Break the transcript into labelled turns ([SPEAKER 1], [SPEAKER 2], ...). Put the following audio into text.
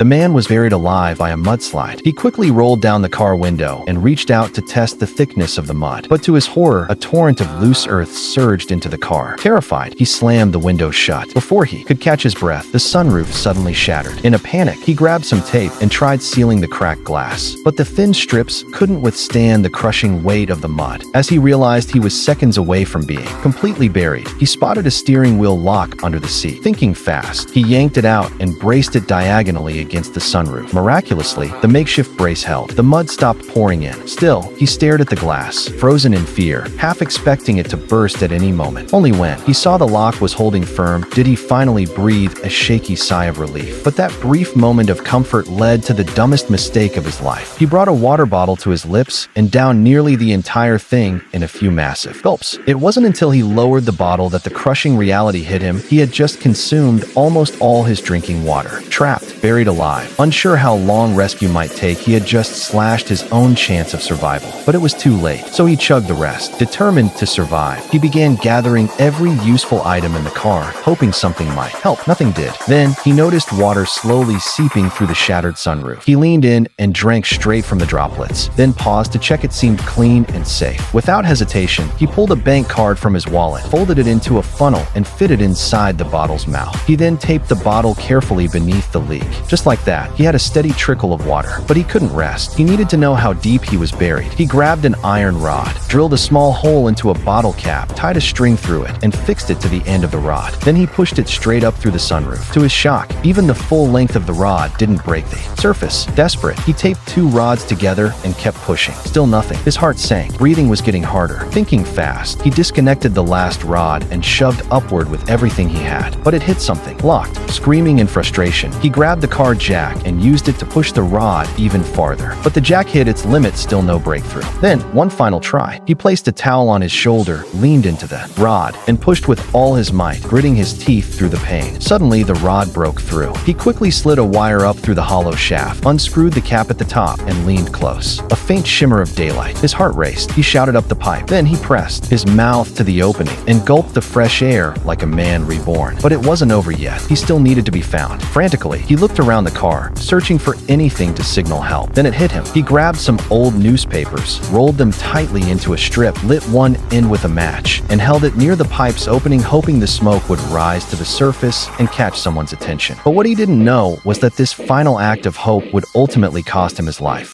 [SPEAKER 1] The man was buried alive by a mudslide. He quickly rolled down the car window and reached out to test the thickness of the mud. But to his horror, a torrent of loose earth surged into the car. Terrified, he slammed the window shut. Before he could catch his breath, the sunroof suddenly shattered. In a panic, he grabbed some tape and tried sealing the cracked glass. But the thin strips couldn't withstand the crushing weight of the mud. As he realized he was seconds away from being completely buried, he spotted a steering wheel lock under the seat. Thinking fast, he yanked it out and braced it diagonally against the sunroof. Miraculously, the makeshift brace held. The mud stopped pouring in. Still, he stared at the glass, frozen in fear, half expecting it to burst at any moment. Only when he saw the lock was holding firm did he finally breathe a shaky sigh of relief. But that brief moment of comfort led to the dumbest mistake of his life. He brought a water bottle to his lips and downed nearly the entire thing in a few massive gulps. It wasn't until he lowered the bottle that the crushing reality hit him. He had just consumed almost all his drinking water. Trapped, buried alive. Unsure how long rescue might take, he had just slashed his own chance of survival. But it was too late, so he chugged the rest. Determined to survive, he began gathering every useful item in the car, hoping something might help. Nothing did. Then, he noticed water slowly seeping through the shattered sunroof. He leaned in and drank straight from the droplets, then paused to check it seemed clean and safe. Without hesitation, he pulled a bank card from his wallet, folded it into a funnel, and fitted inside the bottle's mouth. He then taped the bottle carefully beneath the leak. Just like that, he had a steady trickle of water. But he couldn't rest. He needed to know how deep he was buried. He grabbed an iron rod, drilled a small hole into a bottle cap, tied a string through it, and fixed it to the end of the rod. Then he pushed it straight up through the sunroof. To his shock, even the full length of the rod didn't break the surface. Desperate, he taped two rods together and kept pushing. Still nothing. His heart sank. Breathing was getting harder. Thinking fast, he disconnected the last rod and shoved upward with everything he had. But it hit something. Locked. Screaming in frustration, he grabbed the car jack and used it to push the rod even farther. But the jack hit its limit, still no breakthrough. Then, one final try. He placed a towel on his shoulder, leaned into the rod, and pushed with all his might, gritting his teeth through the pain. Suddenly, the rod broke through. He quickly slid a wire up through the hollow shaft, unscrewed the cap at the top, and leaned close. A faint shimmer of daylight. His heart raced. He shouted up the pipe. Then he pressed his mouth to the opening and gulped the fresh air like a man reborn. But it wasn't over yet. He still needed to be found. Frantically, he looked around the car, searching for anything to signal help. Then it hit him. He grabbed some old newspapers, rolled them tightly into a strip, lit one end with a match, and held it near the pipe's opening, hoping the smoke would rise to the surface and catch someone's attention. But what he didn't know was that this final act of hope would ultimately cost him his life.